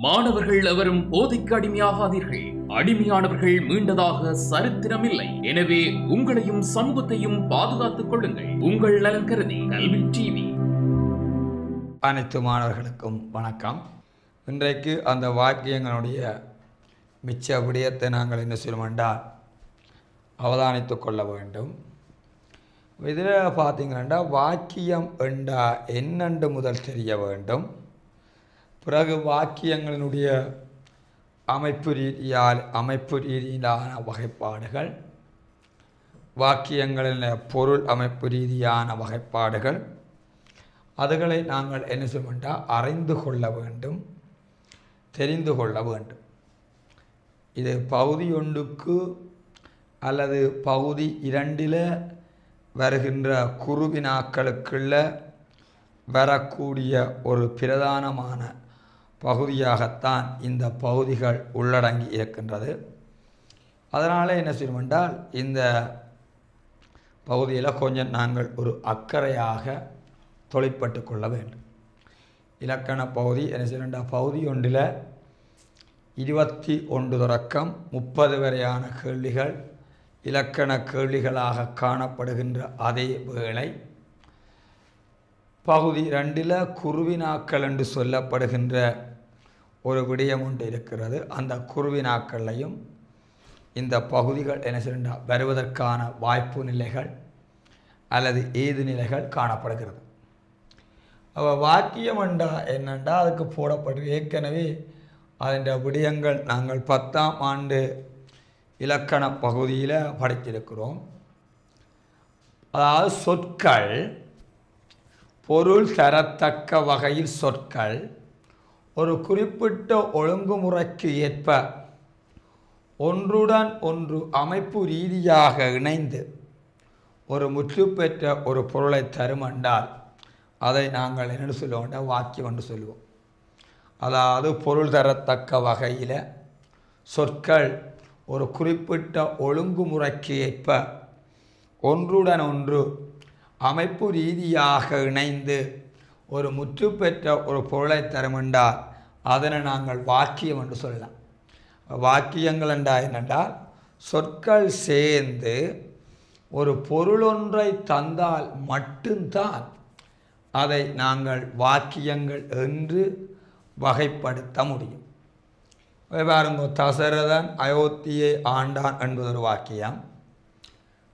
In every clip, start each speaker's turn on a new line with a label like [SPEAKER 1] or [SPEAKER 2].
[SPEAKER 1] மாணவர்கள் எவரும் போதைக்கு அடிமையாகாதீர்கள். அடிமையானவர்கள் மீண்டதாக சரித்திரமில்லை. எனவே உங்களையும் சமூகத்தையும் பாதுகாத்துக் கொள்ளுங்கள். உங்கள் நலன் கருதி கல்வி டிவி.
[SPEAKER 2] அனைத்து மாணவர்களுக்கும் வணக்கம். இன்றைக்கு அந்த வாக்கியங்களுடைய மிச்ச விடயத்தை நாங்கள் என்ன சொல்லுமென்றால் அவதானித்து கொள்ள வேண்டும். இதில் பார்த்தீங்கன்னா வாக்கியம் என்றா என்னென்று முதல் தெரிய வேண்டும். பிறகு வாக்கியங்களினுடைய அமைப்பு ரீதியிலான வகைப்பாடுகள், வாக்கியங்களின் பொருள் அமைப்பு ரீதியான வகைப்பாடுகள், அதுகளை நாங்கள் என்ன செய்யமென்றால் அறிந்து கொள்ள வேண்டும், தெரிந்து கொள்ள வேண்டும். இது பகுதி ஒன்றுக்கு அல்லது பகுதி 2 வருகின்ற குறுவினாக்களுக்குள்ள வரக்கூடிய ஒரு பிரதானமான பகுதியாகத்தான் இந்த பகுதிகள் உள்ளடங்கி இருக்கின்றது. அதனால் என்ன செய்யமென்றால் இந்த பகுதியில் கொஞ்சம் நாங்கள் ஒரு அக்கறையாக தொழிற்பட்டு கொள்ள வேண்டும். இலக்கண பகுதி என்ன செய்யணுண்டா, பகுதி ஒன்றில் 21 தொடக்கம் 30 வரையான கேள்விகள் இலக்கண கேள்விகளாக காணப்படுகின்ற அதே வேளை பகுதி 2 குருவினாக்கள் என்று சொல்லப்படுகின்ற ஒரு விடயம் ஒன்று இருக்கிறது. அந்த குருவினாக்களையும் இந்த பகுதிகள் என்ன செய்ய வருவதற்கான வாய்ப்பு நிலைகள் அல்லது ஏது நிலைகள் காணப்படுகிறது. வாக்கியம் என்றா என்னென்றா அதுக்கு போடப்பட்டு ஏற்கனவே அதன் விடயங்கள் நாங்கள் 10ஆம் ஆண்டு இலக்கண பகுதியில் படித்திருக்கிறோம். அதாவது சொற்கள் பொருள் தரத்தக்க வகையில் சொற்கள் ஒரு குறிப்பிட்ட ஒழுங்குமுறைக்கு ஏற்ப ஒன்றுடன் ஒன்று அமைப்பு ரீதியாக இணைந்து ஒரு முற்று பெற்ற ஒரு பொருளை தருமென்றால் அதை நாங்கள் என்ன சொல்லுவோம், வாக்கியம் என்று சொல்லுவோம். அதாவது பொருள் தரத்தக்க வகையில் சொற்கள் ஒரு குறிப்பிட்ட ஒழுங்குமுறைக்கு ஏற்ப ஒன்றுடன் ஒன்று அமைப்பு ரீதியாக இணைந்து ஒரு முற்று பெற்ற ஒரு பொருளை தருமென்றால் அதனை நாங்கள் வாக்கியம் என்று சொல்லலாம். வாக்கியங்கள் என்றால் என்னென்றால் சொற்கள் சேர்ந்து ஒரு பொருளொன்றை தந்தால் மட்டும்தான் அதை நாங்கள் வாக்கியங்கள் என்று வகைப்படுத்த முடியும். பாருங்க, தசரதன் அயோத்தியை ஆண்டான் என்பது ஒரு வாக்கியம்.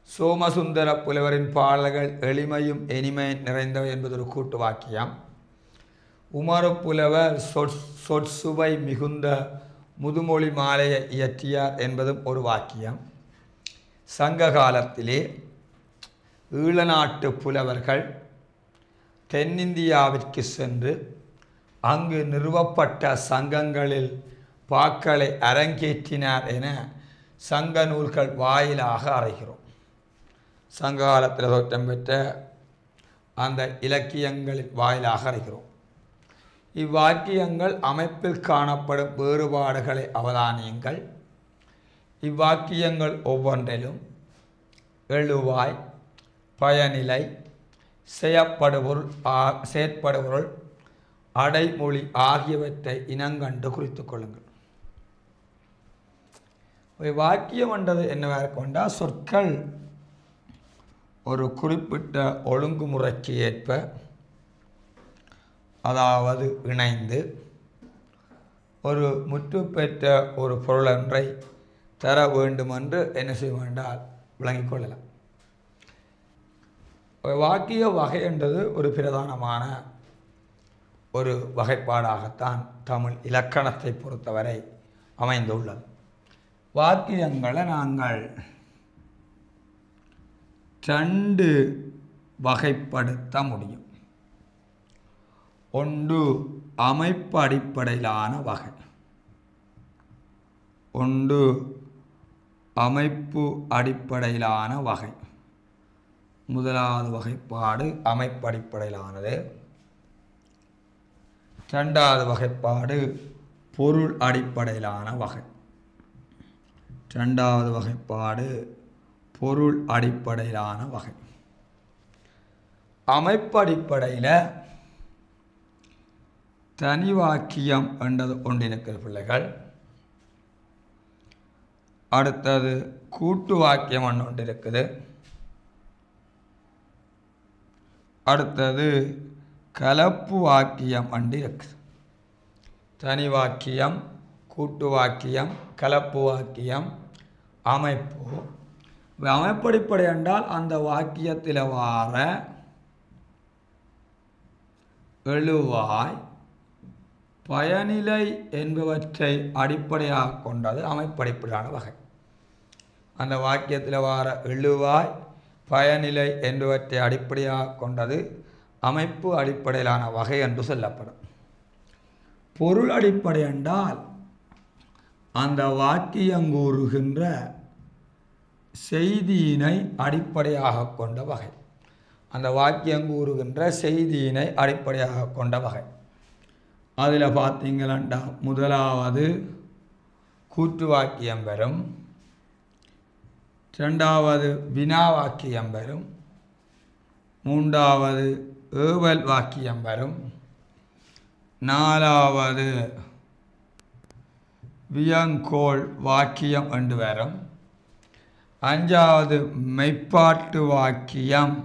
[SPEAKER 2] சோமசுந்தர புலவரின் பாடல்கள் எளிமையும் இனிமையும் நிறைந்தவை என்பது ஒரு கூட்டு வாக்கியம். உமறு புலவர் சொற்சுவை மிகுந்த முதுமொழி மாலையை இயற்றியார் என்பதும் ஒரு வாக்கியம். சங்க காலத்திலே ஈழநாட்டு புலவர்கள் தென்னிந்தியாவிற்கு சென்று அங்கு நிறுவப்பட்ட சங்கங்களில் பாக்களை அரங்கேற்றினார் என சங்க நூல்கள் வாயிலாக அறிகிறோம். சங்க காலத்தில் தோற்றம் பெற்ற அந்த இலக்கியங்களின் வாயிலாக அறிகிறோம். இவ்வாக்கியங்கள் அமைப்பில் காணப்படும் வேறுபாடுகளை அவதானியுங்கள். இவ்வாக்கியங்கள் ஒவ்வொன்றிலும் எழுவாய், பயனிலை, செயற்படுபொருள், அடைமொழி ஆகியவற்றை இனங்கண்டு குறித்து கொள்ளுங்கள். வாக்கியம் என்றது என்னவாக கொண்டால் சொற்கள் ஒரு குறிப்பிட்ட ஒழுங்குமுறைக்கு ஏற்ப அதாவது இணைந்து ஒரு முற்று பெற்ற ஒரு பொருளொன்றை தர வேண்டுமென்று என்ன செய்ய வேண்டால் விளங்கிக் கொள்ளலாம். வாக்கிய வகை என்றது ஒரு பிரதானமான ஒரு வகைப்பாடாகத்தான் தமிழ் இலக்கணத்தை பொறுத்தவரை அமைந்துள்ளது. வாக்கியங்களை நாங்கள் 2 வகைப்படுத்த முடியும். ஒன்று அமைப்பு அடிப்படையிலான வகை, ஒன்று அமைப்பு அடிப்படையிலான வகை. முதலாவது வகைப்பாடு அமைப்பு அடிப்படையிலானது. 2வது வகைப்பாடு பொருள் அடிப்படையிலான வகை. 2வது வகைப்பாடு பொருள் அடிப்படையிலான வகை. அமைப்பு அடிப்படையில் தனி வாக்கியம் என்றது ஒன்றிருக்கிற பிள்ளைகள். அடுத்தது கூட்டு வாக்கியம் ஒன்று இருக்குது. அடுத்தது கலப்பு வாக்கியம் ஒன்று இருக்குது. தனி வாக்கியம், கூட்டு வாக்கியம், கலப்பு வாக்கியம், அமைப்பு. அமைப்படிப்படை என்றால் அந்த வாக்கியத்தில் வார எழுவாய் பயனிலை என்பவற்றை அடிப்படையாக கொண்டது அமைப்படிப்படையான வகை. அந்த வாக்கியத்தில் வார எழுவாய் பயனிலை என்பவற்றை அடிப்படையாக கொண்டது அமைப்பு அடிப்படையிலான வகை என்று சொல்லப்படும். பொருள் அடிப்படை என்றால் அந்த வாக்கியம் கூறுகின்ற செய்தியினை அடிப்படையாக கொண்ட வகை. அந்த வாக்கியம் கூறுகின்ற செய்தியினை அடிப்படையாக கொண்ட வகை. அதில் பார்த்தீங்களா, முதலாவது கூற்று வாக்கியம் வரும், இரண்டாவது வினா வாக்கியம் வரும், மூன்றாவது ஏவல் வாக்கியம் வரும், நாலாவது வியங்கோள் வாக்கியம் என்று வரும், அஞ்சாவது மெய்ப்பாட்டு வாக்கியம்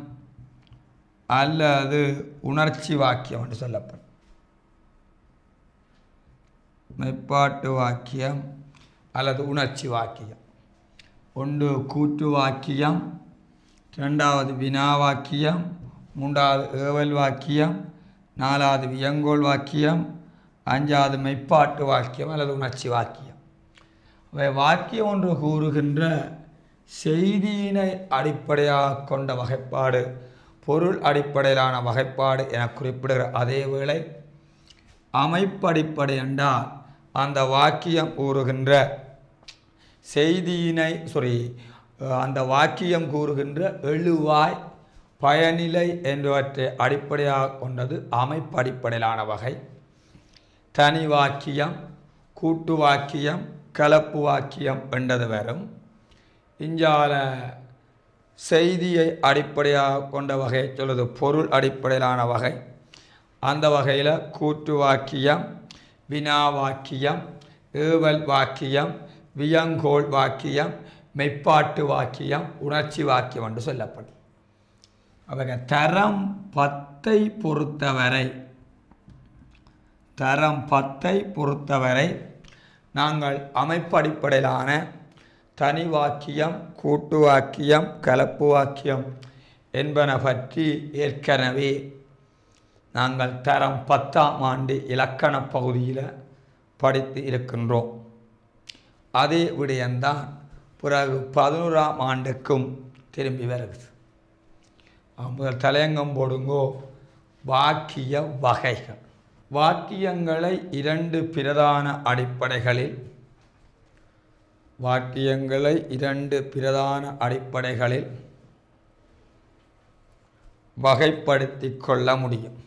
[SPEAKER 2] அல்லது உணர்ச்சி வாக்கியம் என்று சொல்லப்படும். மெய்ப்பாட்டு வாக்கியம் அல்லது உணர்ச்சி வாக்கியம். ஒன்று கூற்று வாக்கியம், இரண்டாவது வினா வாக்கியம், மூன்றாவது ஏவல் வாக்கியம், நாலாவது வியங்கோள் வாக்கியம், அஞ்சாவது மெய்ப்பாட்டு வாக்கியம் அல்லது உணர்ச்சி வாக்கியம். அவை வாக்கியம் ஒன்று கூறுகின்ற செய்தியினை அடிப்படையாக கொண்ட வகைப்பாடு பொருள் அடிப்படையிலான வகைப்பாடு என குறிப்பிடுகிற அதே வேளை அமைப்படிப்படை என்றால் அந்த வாக்கியம் கூறுகின்ற செய்தியினை அந்த வாக்கியம் கூறுகின்ற எழுவாய் பயனிலை என்பவற்றை அடிப்படையாக கொண்டது அமைப்படிப்படையிலான வகை. தனி வாக்கியம், கூட்டு வாக்கியம், கலப்பு வாக்கியம் என்றது வரும். இஞ்சால செய்தியை அடிப்படையாக கொண்ட வகை சொல்வது பொருள் அடிப்படையிலான வகை. அந்த வகையில் கூற்று வாக்கியம், வினா வாக்கியம், ஏவல் வாக்கியம், வியங்கோள் வாக்கியம், மெய்ப்பாட்டு வாக்கியம், உணர்ச்சி வாக்கியம் என்று சொல்லப்படும். அவங்க தரம் 10 பொறுத்தவரை நாங்கள் அமைப்படிப்படையிலான தனி வாக்கியம், கூட்டு வாக்கியம், கலப்பு வாக்கியம் என்பன பற்றி ஏற்கனவே நாங்கள் தரம் 10ஆம் ஆண்டு இலக்கண பகுதியில் படித்து இருக்கின்றோம். அதே விடயம்தான் பிறகு 11ஆம் ஆண்டுக்கும் திரும்பி வருகிறது. முதல் தலையங்கம் போடுங்கோ. வாக்கிய வகைகள். வாக்கியங்களை 2 பிரதான அடிப்படைகளில் வகைப்படுத்தி கொள்ள முடியும்.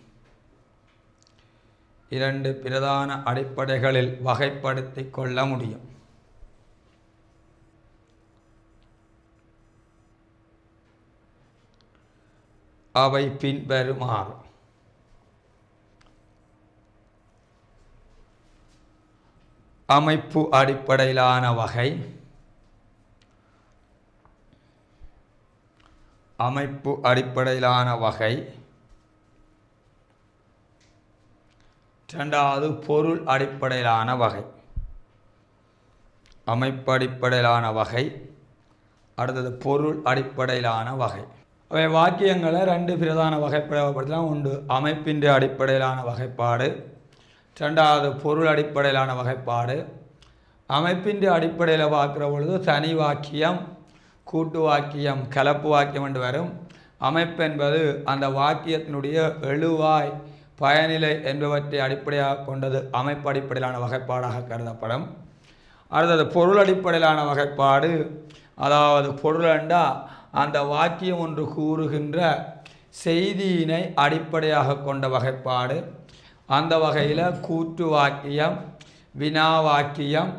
[SPEAKER 2] 2 பிரதான அடிப்படைகளில் வகைப்படுத்தி கொள்ள முடியும். அவை பின்வருமாறு. அமைப்பு அடிப்படையிலான வகை, இரண்டாவது பொருள் அடிப்படையிலான வகை. அமைப்பு அடிப்படையிலான வகை, அடுத்தது பொருள் அடிப்படையிலான வகை. அவை வாக்கியங்களை 2 பிரதான வகைப்படுத்தலாம். ஒன்று அமைப்பின் அடிப்படையிலான வகைப்பாடு, இரண்டாவது பொருள் அடிப்படையிலான வகைப்பாடு. அமைப்பின் அடிப்படையில் பார்க்குற பொழுது தனி வாக்கியம், கூட்டு வாக்கியம், கலப்பு வாக்கியம் என்று வரும். அமைப்பு என்பது அந்த வாக்கியத்தினுடைய எழுவாய் பயனிலை என்பவற்றை அடிப்படையாக கொண்டது அமைப்பு அடிப்படையிலான வகைப்பாடாக கருதப்படும். அடுத்தது பொருள் அடிப்படையிலான வகைப்பாடு, அதாவது பொருள் என்றால் அந்த வாக்கியம் ஒன்று கூறுகின்ற செய்தியினை அடிப்படையாக கொண்ட வகைப்பாடு. அந்த வகையில் கூற்று வாக்கியம், வினா வாக்கியம்,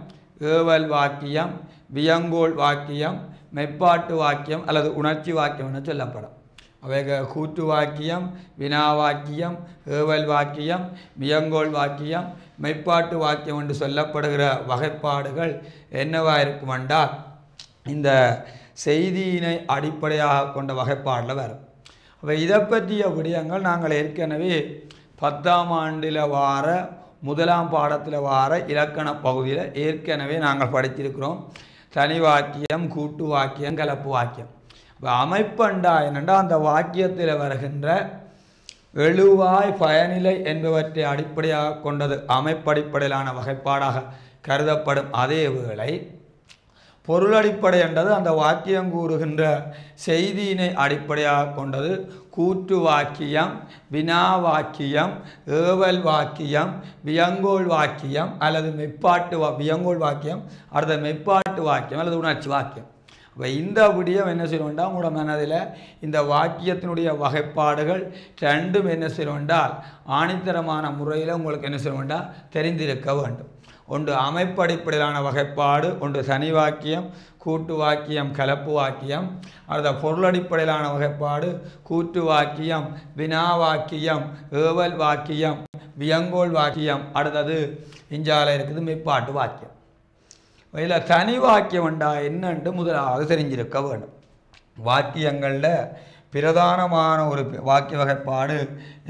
[SPEAKER 2] ஏவல் வாக்கியம், வியங்கோள் வாக்கியம், மெய்ப்பாட்டு வாக்கியம் அல்லது உணர்ச்சி வாக்கியம் என சொல்லப்படும். அவைகள் கூற்று வாக்கியம், வினா வாக்கியம், ஏவல் வாக்கியம், வியங்கோள் வாக்கியம், மெய்ப்பாட்டு வாக்கியம் என்று சொல்லப்படுகிற வகைப்பாடுகள் என்னவா இருக்கும் என்றால் இந்த செய்தியினை அடிப்படையாக கொண்ட வகைப்பாடில் வரும். அப்போ இதை பற்றிய விடயங்கள் நாங்கள் ஏற்கனவே 10ஆம் ஆண்டில் வார 1ஆம் பாடத்தில் வார இலக்கண பகுதியில் ஏற்கனவே நாங்கள் படித்திருக்கிறோம். தனி வாக்கியம், கூட்டு வாக்கியம், கலப்பு வாக்கியம். இப்போ அமைப்பண்டா என்னென்னா அந்த வாக்கியத்தில் வருகின்ற எழுவாய் பயனிலை என்பவற்றை அடிப்படையாக கொண்டது அமைப்படிப்படையிலான வகைப்பாடாக கருதப்படும். அதே வேளை பொருளடிப்படை என்றது அந்த வாக்கியம் கூறுகின்ற செய்தியினை அடிப்படையாக கொண்டது கூற்று வாக்கியம், வினா வாக்கியம், ஏவல் வாக்கியம், வியங்கோள் வாக்கியம் அல்லது மெய்ப்பாட்டு வியங்கோள் வாக்கியம், அடுத்த மெய்ப்பாட்டு வாக்கியம் அல்லது உணர்ச்சி வாக்கியம். இப்போ இந்த விடயம் என்ன செய்யணும்டா உங்களோட மனதில் இந்த வாக்கியத்தினுடைய வகைப்பாடுகள் ரெண்டும் என்ன செய்யணும்டால் ஆணித்தரமான முறையில் உங்களுக்கு என்ன செய்யணும்டா தெரிந்திருக்க வேண்டும். ஒன்று அமைப்படிப்படையிலான வகைப்பாடு, ஒன்று தனி வாக்கியம், கூட்டு வாக்கியம், கலப்பு வாக்கியம். அடுத்த பொருளடிப்படையிலான வகைப்பாடு கூற்று வாக்கியம், வினா வாக்கியம், ஏவல் வாக்கியம், வியங்கோள் வாக்கியம். அடுத்தது இஞ்சால இருக்குது மெய்ப்பாட்டு வாக்கியம். இதில் தனி வாக்கியம் என்றா என்னென்று முதலாவது தெரிஞ்சிருக்க வேண்டும். வாக்கியங்களில் பிரதானமான ஒரு வாக்கிய வகைப்பாடு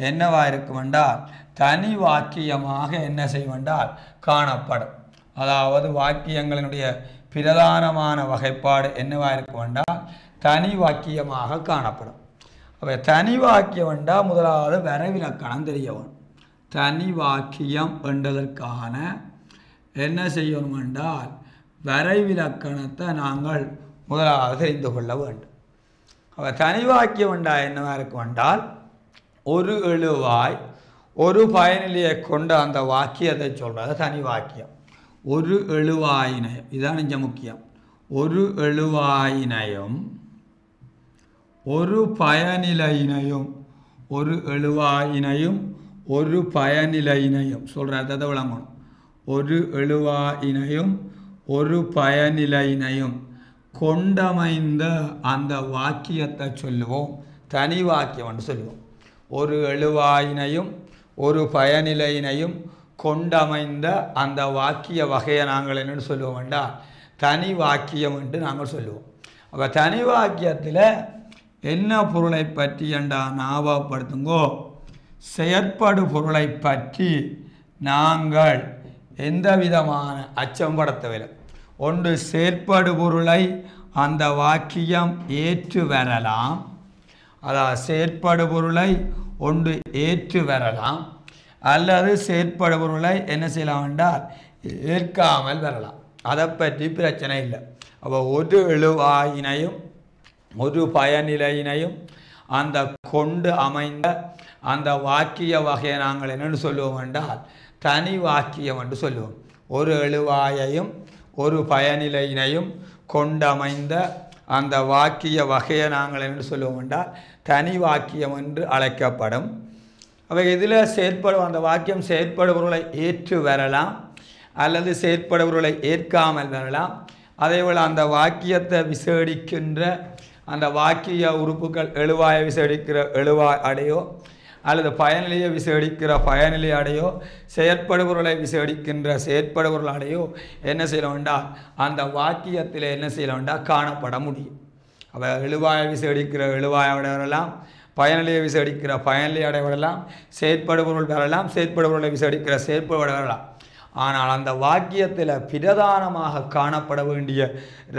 [SPEAKER 2] என்னவா இருக்கும் என்றால் தனி வாக்கியமாக என்ன செய்வென்றால் காணப்படும். அதாவது வாக்கியங்களினுடைய பிரதானமான வகைப்பாடு என்னவா இருக்கும் என்றால் தனி வாக்கியமாக காணப்படும். அப்போ தனி வாக்கியம் என்றால் முதலாவது வரைவிலக்கணம் தெரிய வேணும். தனி வாக்கியம் என்றதற்கான என்ன செய்யணும் என்றால் வரைவிலக்கணத்தை நாங்கள் முதலாவது தெரிந்து கொள்ள வேண்டும். அப்போ தனி வாக்கியம் என்றால் என்னவா இருக்கும் என்றால் ஒரு எழுவாய் ஒரு பயனிலையை கொண்ட அந்த வாக்கியத்தை சொல்கிறது தனி வாக்கியம். ஒரு எழுவாயினையும், இதுதான் கொஞ்சம் முக்கியம், ஒரு எழுவாயினையும் ஒரு பயனிலையினையும், ஒரு எழுவாயினையும் ஒரு பயனிலையினையும் சொல்கிற அர்த்தத்தை விளங்கணும். ஒரு எழுவாயினையும் ஒரு பயனிலையினையும் கொண்டமைந்த அந்த வாக்கியத்தை சொல்லுவோம் தனி வாக்கியம்னு சொல்லுவோம். ஒரு எழுவாயினையும் ஒரு பயனிலையினையும் கொண்டமைந்த அந்த வாக்கிய வகையை நாங்கள் என்னென்னு சொல்லுவோம் என்றால் தனி வாக்கியம் என்று நாங்கள் சொல்லுவோம். அப்போ தனி வாக்கியத்தில் என்ன பொருளை பற்றி என்றா ஞாபகப்படுத்துங்கோ, செயற்படு பொருளை பற்றி நாங்கள் எந்த விதமான அச்சம் படுத்தவில்லை. ஒன்று செயற்படு பொருளை அந்த வாக்கியம் ஏற்று வரலாம், அதாவது செயற்படு பொருளை ஒன்று ஏற்று வரலாம், அல்லது செயற்படு பொருளை என்ன செய்யலாம் என்றால் ஏற்காமல் வரலாம். அதை பற்றி பிரச்சனை இல்லை. அப்போ ஒரு எழுவாயினையும் ஒரு பயனிலையினையும் அந்த கொண்டு அமைந்த அந்த வாக்கிய வகையை நாங்கள் என்னென்னு சொல்லுவோம் என்றால் தனி வாக்கியம் என்று சொல்லுவோம். ஒரு எழுவாயையும் ஒரு பயனிலையினையும் கொண்டமைந்த அந்த வாக்கிய வகையை நாங்கள் என்று சொல்லுவோம் என்றால் தனி வாக்கியம் என்று அழைக்கப்படும். அவை இதில் செயற்படும் அந்த வாக்கியம் செயற்படு பொருளை ஏற்று வரலாம் அல்லது செயற்படு பொருளை ஏற்காமல் வரலாம். அதேபோல் அந்த வாக்கியத்தை விசேடிக்கின்ற அந்த வாக்கிய உறுப்புகள் எழுவாயை விசேடிக்கிற எழுவாய் அடையோ அல்லது பயனிலையை விசேடிக்கிற பயனிலை அடையோ செயற்படு பொருளை விசேடிக்கின்ற செயற்படு பொருள் அடையோ என்ன செய்ய வேண்டாம் அந்த வாக்கியத்தில் என்ன செய்ய வேண்டாம் காணப்பட முடியும். அவ எழுவாயை விசேடிக்கிற எழுவாய் அடை வரலாம், பயனிலையை விசேடிக்கிற பயனிலை அடை வரலாம், செயற்படு பொருள் வரலாம், செயற்படு பொருளை விசேடிக்கிற செயற்படு வரலாம். ஆனால் அந்த வாக்கியத்தில் பிரதானமாக காணப்பட வேண்டிய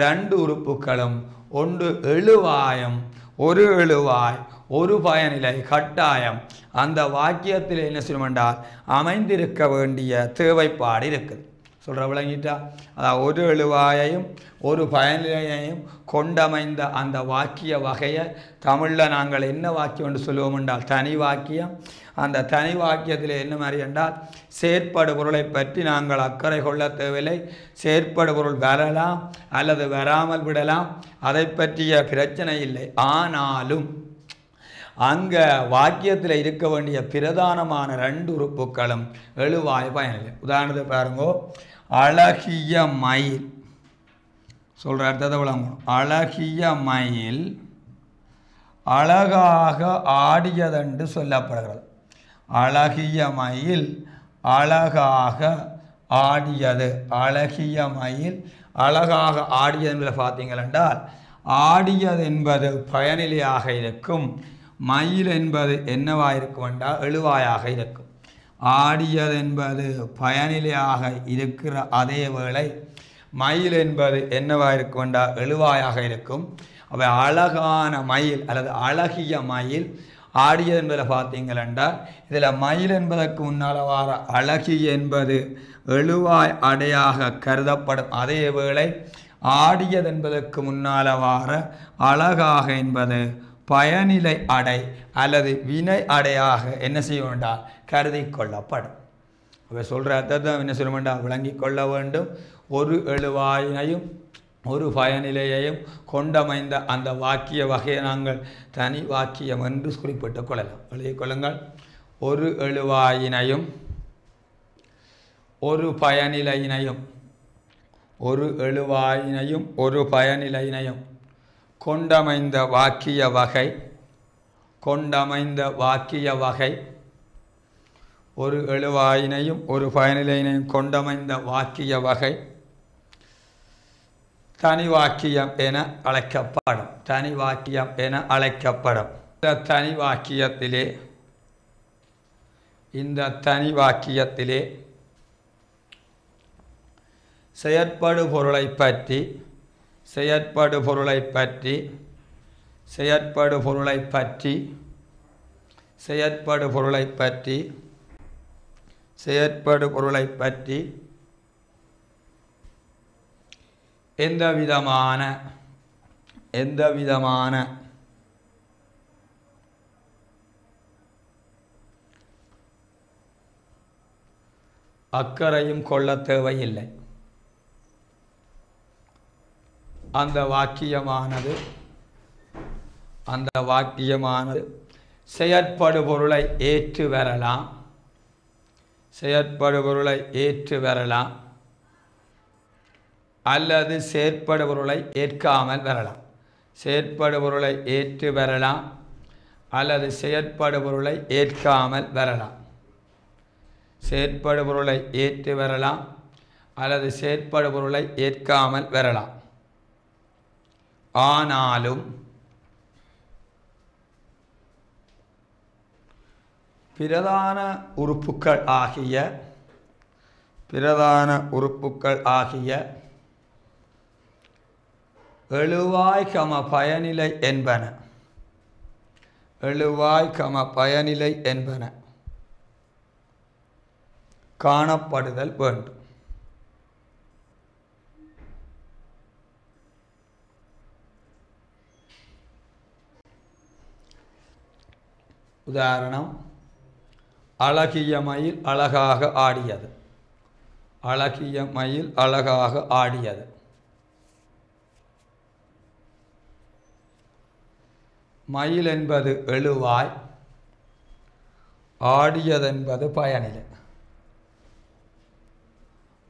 [SPEAKER 2] ரெண்டு உறுப்புகளும் ஒன்று எழுவாயம், ஒரு எழுவாய் ஒரு பயனிலை கட்டாயம் அந்த வாக்கியத்தில் என்ன செய்யணுமென்றால் அமைந்திருக்க வேண்டிய தேவைப்பாடு இருக்குது. சொல்கிற விளங்கிட்டா? அதாவது ஒரு எழுவாயையும் ஒரு பயனிலையையும் கொண்டமைந்த அந்த வாக்கிய வகையை தமிழில் நாங்கள் என்ன வாக்கியம் என்று சொல்லுவோம் என்றால் தனி வாக்கியம். அந்த தனி வாக்கியத்தில் என்ன மாதிரி என்றால் செயற்படு பொருளை பற்றி நாங்கள் அக்கறை கொள்ள தேவையில்லை. செயற்படு பொருள் வரலாம் அல்லது வராமல் விடலாம், அதை பற்றிய பிரச்சனை இல்லை. ஆனாலும் அங்கே வாக்கியத்தில் இருக்க வேண்டிய பிரதானமான ரெண்டு உறுப்புகளும் எழுவாய் பயனில்லை. உதாரணத்துக்கு பாருங்கோ, அழகிய மயில் சொல்கிற அர்த்தத்தை விளங்கணும். அழகிய மயில் அழகாக ஆடியதென்று சொல்லப்படுகிறது. அழகிய மயில் அழகாக ஆடியது. அழகிய மயில் அழகாக ஆடியது என்பதை பார்த்தீங்கள் என்றால் ஆடியது என்பது பயனிலையாக இருக்கும். மயில் என்பது என்னவாக இருக்கும் என்றால் எழுவாயாக இருக்கும். ஆடியது என்பது பயனிலையாக இருக்கிற அதே வேளை மயில் என்பது என்னவாக இருக்கும் என்றால் எழுவாயாக இருக்கும். அவை அழகான மயில் அல்லது அழகிய மயில் ஆடியது என்பதில் பார்த்தீங்கள் என்றால் இதில் மயில் என்பதற்கு முன்னால் வார அழகிய என்பது எழுவாய் அடையாக கருதப்படும். அதே வேளை ஆடியது என்பதற்கு முன்னால் வார அழகாக என்பது பயனிலை அடை அல்லது வினை அடையாக என்ன செய்ய வேண்டாம் கருதி கொள்ளப்படும். அவை சொல்கிற அர்த்தத்தை என்ன சொல்ல வேண்டாம் விளங்கி கொள்ள வேண்டும். ஒரு எழுவாயினையும் ஒரு பயனிலையையும் கொண்டமைந்த அந்த வாக்கிய வகையை நாங்கள் தனி வாக்கியம் என்று குறிப்பிட்டுக் கொள்ளலாம். எழுதிக் கொள்ளுங்கள். ஒரு எழுவாயினையும் ஒரு பயனிலையினையும் ஒரு எழுவாயினையும் ஒரு பயனிலையினையும் கொண்டமைந்த வாக்கிய வகை ஒரு எழுவாயினையும் ஒரு பயனிலையினையும் கொண்டமைந்த வாக்கிய வகை தனி வாக்கியம் என அழைக்கப்படும். தனி வாக்கியம் என அழைக்கப்படும். இந்த தனி வாக்கியத்திலே செயற்படு பொருளை பற்றி எந்த விதமான அக்கறையும் கொள்ள தேவையில்லை. அந்த வாக்கியமானது செயற்படு பொருளை ஏற்று வரலாம் அல்லது செயற்படு பொருளை ஏற்காமல் வரலாம். செயற்படு பொருளை ஏற்று வரலாம் அல்லது செயற்படு பொருளை ஏற்காமல் வரலாம். செயற்படு பொருளை ஏற்று வரலாம் அல்லது செயற்படு பொருளை ஏற்காமல் வரலாம். ஆனாலும் பிரதான உறுப்புக்கள் ஆகிய எழுவாய் கம பயனிலை என்பன காணப்படுதல் வேண்டும். உதாரணம், அழகிய மயில் அழகாக ஆடியது. மயில் என்பது எழுவாய், ஆடியதென்பது பயனிலை.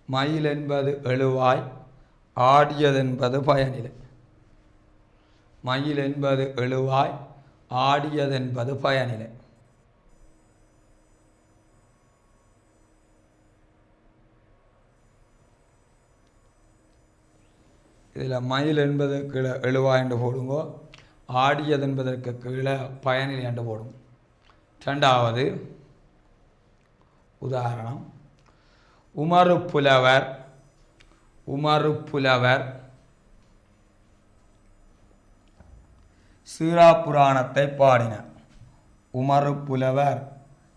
[SPEAKER 2] மயில் என்பது எழுவாய், ஆடியதென்பது பயனிலை. மயில் என்பது எழுவாய், ஆடியதென்பது பயனிலை. இதில் மயில் என்பதற்கு கீழே எழுவாய் என்று போடுங்கோ, ஆடியது என்பதற்கு கீழே பயனிலை என்று போடும். ரெண்டாவது உதாரணம், உமறு புலவர் சீராப்புராணத்தை பாடினார். உமறு புலவர்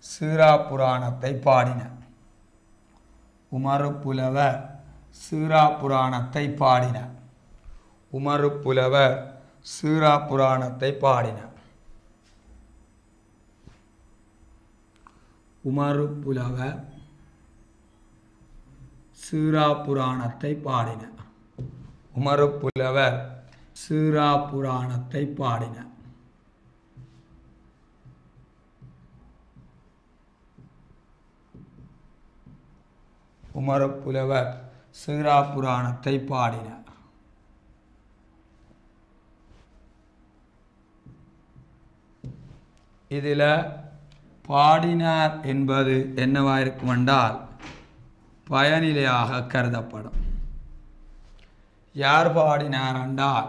[SPEAKER 2] சீராப்புராணத்தை பாடினார். உமறு புலவர் சீராப்புராணத்தை பாடினார். உமறு புலவர் சீராப்புராணத்தை பாடினார். உமறு புலவர் சீராப்புராணத்தை பாடினார். உமறு புலவர் சீராப்புராணத்தை பாடினார். உமறு புலவர் சீராப்புராணத்தை பாடினார். இதில் பாடினார் என்பது என்னவாயிருக்கும் என்றால் பயனிலையாக கருதப்படும். யார் பாடினார் என்றால்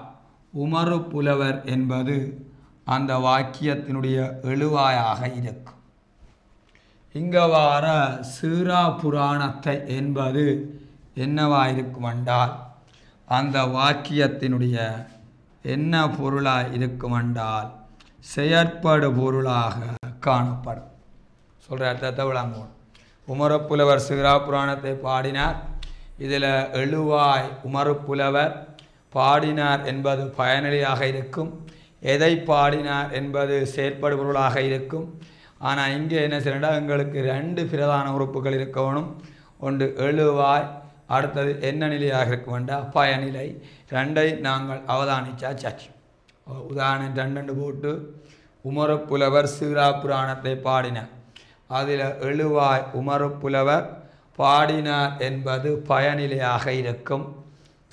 [SPEAKER 2] உமறு புலவர் என்பது அந்த வாக்கியத்தினுடைய எழுவாயாக இருக்கும். இங்கே வார சீரா புராணத்தை என்பது என்னவாயிருக்கும் என்றால் அந்த வாக்கியத்தினுடைய என்ன பொருளாக இருக்கும் என்றால் செயற்படு பொருளாக காணப்படும். சொல்கிற அர்த்தத்தை விளங்குவோம். உமரப்புலவர் சீரா புராணத்தை பாடினார். இதில் எழுவாய் உமரப்புலவர் பாடினார் என்பது பயனிலையாக இருக்கும். எதை பாடினார் என்பது செயற்படு பொருளாக இருக்கும். ஆனால் இங்கே என்ன செய்யணும், எங்களுக்கு 2 பிரதான உறுப்புகள் இருக்கணும். ஒன்று எழுவாய், அடுத்தது என்ன நிலையாக இருக்கும் என்றால் பயனிலை. 2ஐ நாங்கள் அவதானிச்சா சாட்சி. உதாரணம் 2 போட்டு உமரப்புலவர் சீரா புராணத்தை பாடினார். அதில் எழுவாய் உமரப்புலவர் பாடினார் என்பது பயனிலையாக இருக்கும்.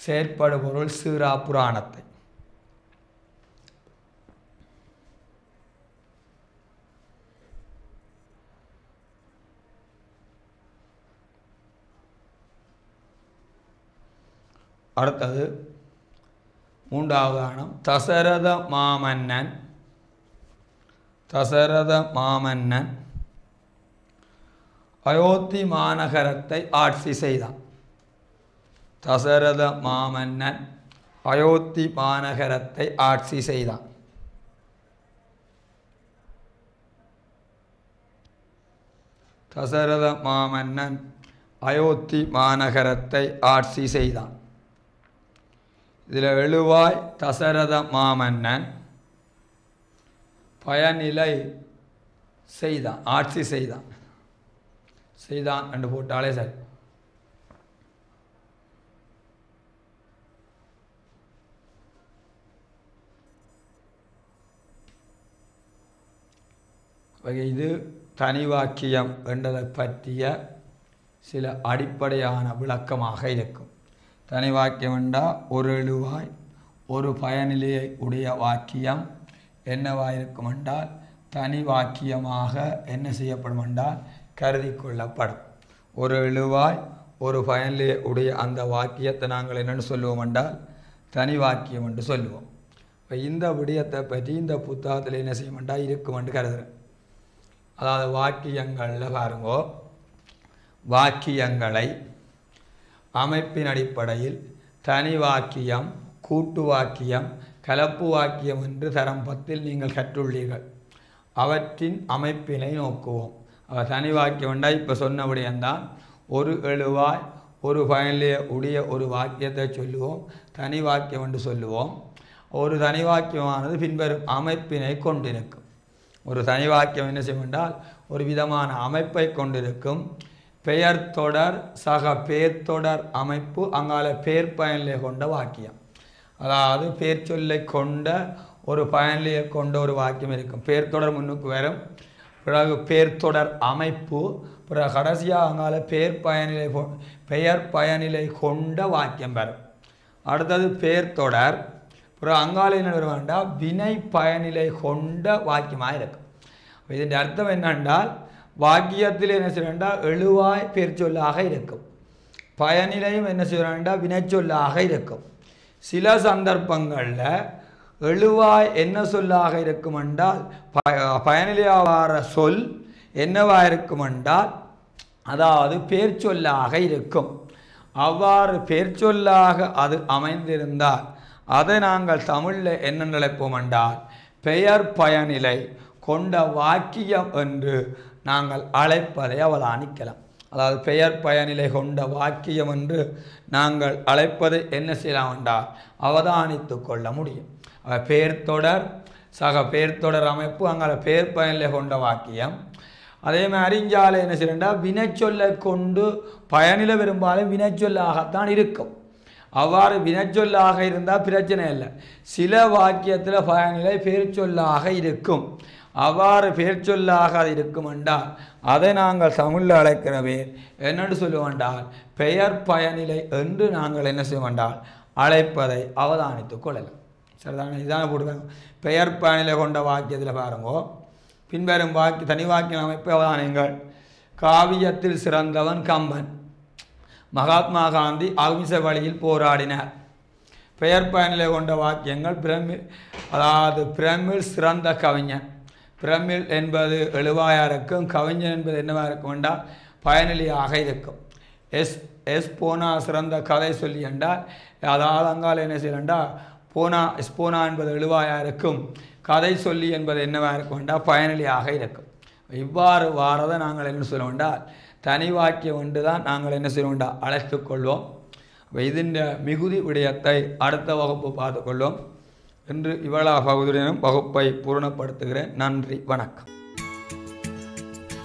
[SPEAKER 2] செயற்படு பொருள் சீரா புராணத்தை. அடுத்தது 3வது ஆணம் தசரத மாமன்னன் அயோத்தி மாநகரத்தை ஆட்சி செய்தான். தசரத மாமன்னன் அயோத்தி மாநகரத்தை ஆட்சி செய்தான். தசரத மாமன்னன் அயோத்தி மாநகரத்தை ஆட்சி செய்தான். இதில் எழுவாய் தசரத மாமன்னன் பயனிலை செய்தான், ஆட்சி செய்தான் என்று போட்டாலே சரி. இது தனி வாக்கியம் என்றதை பற்றிய சில அடிப்படையான விளக்கமாக இருக்கும். தனி வாக்கியம் என்றால் ஒரு எழுவாய் ஒரு பயனிலையை உடைய வாக்கியம் என்னவாயிருக்கும் என்றால் தனி வாக்கியமாக என்ன செய்யப்படும் என்றால் கருதி கொள்ளப்படும். ஒரு எழுவாய் ஒரு பயனிலையை உடைய அந்த வாக்கியத்தை நாங்கள் என்னென்னு சொல்லுவோம் என்றால் தனி வாக்கியம் என்று சொல்லுவோம். இப்போ இந்த விடயத்தை பற்றி இந்த புத்தகத்தில் என்ன செய்ய வேண்டாம் இருக்கும் என்று கருதுகிறேன். அதாவது வாக்கியங்களில் பாருங்கோ, வாக்கியங்களை அமைப்பின் அடிப்படையில் தனி வாக்கியம், கூட்டு வாக்கியம், கலப்பு வாக்கியம் என்று தரம் 10 நீங்கள் கற்றுள்ளீர்கள். அவற்றின் அமைப்பினை நோக்குவோம். தனி வாக்கியம் என்றால் இப்போ சொன்னபடியந்தான் ஒரு எழுவாய் ஒரு பயனிலையை உடைய ஒரு வாக்கியத்தை சொல்லுவோம், தனி வாக்கியம் என்று சொல்லுவோம். ஒரு தனி வாக்கியமானது பின்வரும் அமைப்பினை கொண்டிருக்கும். ஒரு தனி வாக்கியம் என்ன செய்யும் என்றால் ஒரு விதமான அமைப்பை கொண்டிருக்கும். பெயர் தொடர் சக பேர்த்தொடர் அமைப்பு, அங்கால பேர் பயனிலை கொண்ட வாக்கியம். அதாவது பேர் சொல்லை கொண்ட ஒரு பயனிலையை கொண்ட ஒரு வாக்கியம் இருக்கும். பேர்த்தொடர் முன்னுக்கு வரும், பிறகு பேர்த்தொடர் அமைப்பு, பிறகு கடைசியாக அங்கால பெயர் பயனிலை கொண்ட வாக்கியம் வரும். அடுத்தது பேர்த்தொடர், பிறகு அங்கால என்ன வரும் வேண்டாம் வினை பயனிலை கொண்ட வாக்கியமாக இருக்கும். இதன் அர்த்தம் என்னென்றால் வாக்கியத்தில் என்ன செய்யறால் எழுவாய் பேர் சொல்லாக இருக்கும், பயனிலையும் என்ன செய்யறாண்டா வினைச்சொல்லாக இருக்கும். சில சந்தர்ப்பங்களில் எழுவாய் என்ன சொல்லாக இருக்கும் என்றால் பயனிலையாவார சொல் என்னவாக இருக்கும் என்றால் அதாவது பேர் சொல்லாக இருக்கும். அவ்வாறு பேர் சொல்லாக அது அமைந்திருந்தால் அதை நாங்கள் தமிழில் என்ன நினைப்போம் என்றால் பெயர் பயனிலை கொண்ட வாக்கியம் என்று நாங்கள் அழைப்பதை அவதானிக்கலாம். அதாவது பெயர் பயனிலை கொண்ட வாக்கியம் என்று நாங்கள் அழைப்பதை என்ன செய்யலாம் என்றால் அவதானித்து கொள்ள முடியும். பேர்த்தொடர் சக பேர்த்தொடர் அமைப்பு, அங்கே பேர் பயனிலை கொண்ட வாக்கியம். அதே மாதிரி அறிஞ்சாலை என்ன செய்யறா வினைச்சொல்லை கொண்டு பயனிலை பெரும்பாலும் வினைச்சொல்லாகத்தான் இருக்கும். அவ்வாறு வினைச்சொல்லாக இருந்தால் பிரச்சனை இல்லை. சில வாக்கியத்தில் பயனிலை பேர் சொல்லாக இருக்கும். அவ்வாறு பேர் சொல்லாக அது இருக்கும் என்றால் அதை நாங்கள் தமிழில் அழைக்கிற பேர் என்னென்று சொல்லுவோம் என்றால் பெயர் பயனிலை என்று நாங்கள் என்ன செய்வோம் என்றால் அழைப்பதை அவதானித்து கொள்ளலாம். சரிதானே? இதான போட்டுக்காங்க. பெயர் பயனிலை கொண்ட வாக்கியத்தில் பாருங்கோ, பின்வரும் தனி வாக்கிய அமைப்பு அவதானியங்கள். காவியத்தில் சிறந்தவன் கம்பன். மகாத்மா காந்தி அகிம்ச வழியில் போராடினார். பெயர் பயனிலை கொண்ட வாக்கியங்கள். பிரமிழ் சிறந்த கவிஞன். பிரமிழ் என்பது எழுவாயாக இருக்கும். கவிஞன் என்பது என்னவாக இருக்கும் என்றால் பயனிலியாக இருக்கும். போனா சிறந்த கதை சொல்லி என்றால் அதாவது அங்கால என்ன செய்யலண்டா போனா என்பது எழுவாயாக இருக்கும். கதை சொல்லி என்பது என்னவாக இருக்கும் என்றால் பயனிலியாக இருக்கும். இவ்வாறு வாரதை நாங்கள் என்ன சொல்ல வேண்டால் தனி வாக்கியம் ஒன்று தான் நாங்கள் என்ன செய்ய வேண்டாம் அழைத்து கொள்வோம். இதன் மிகுதி விடயத்தை அடுத்த வகுப்பு பார்த்துக்கொள்வோம். இன்று இவ்வளவு பகுதியிலும் வகுப்பை பூரணப்படுத்துகிறேன். நன்றி, வணக்கம்.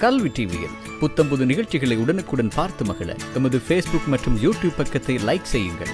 [SPEAKER 3] கல்வி டிவியில் புத்தம்புது நிகழ்ச்சிகளை உடனுக்குடன் பார்த்து மகிழ எமது ஃபேஸ்புக் மற்றும் யூடியூப் பக்கத்தை லைக் செய்யுங்கள்.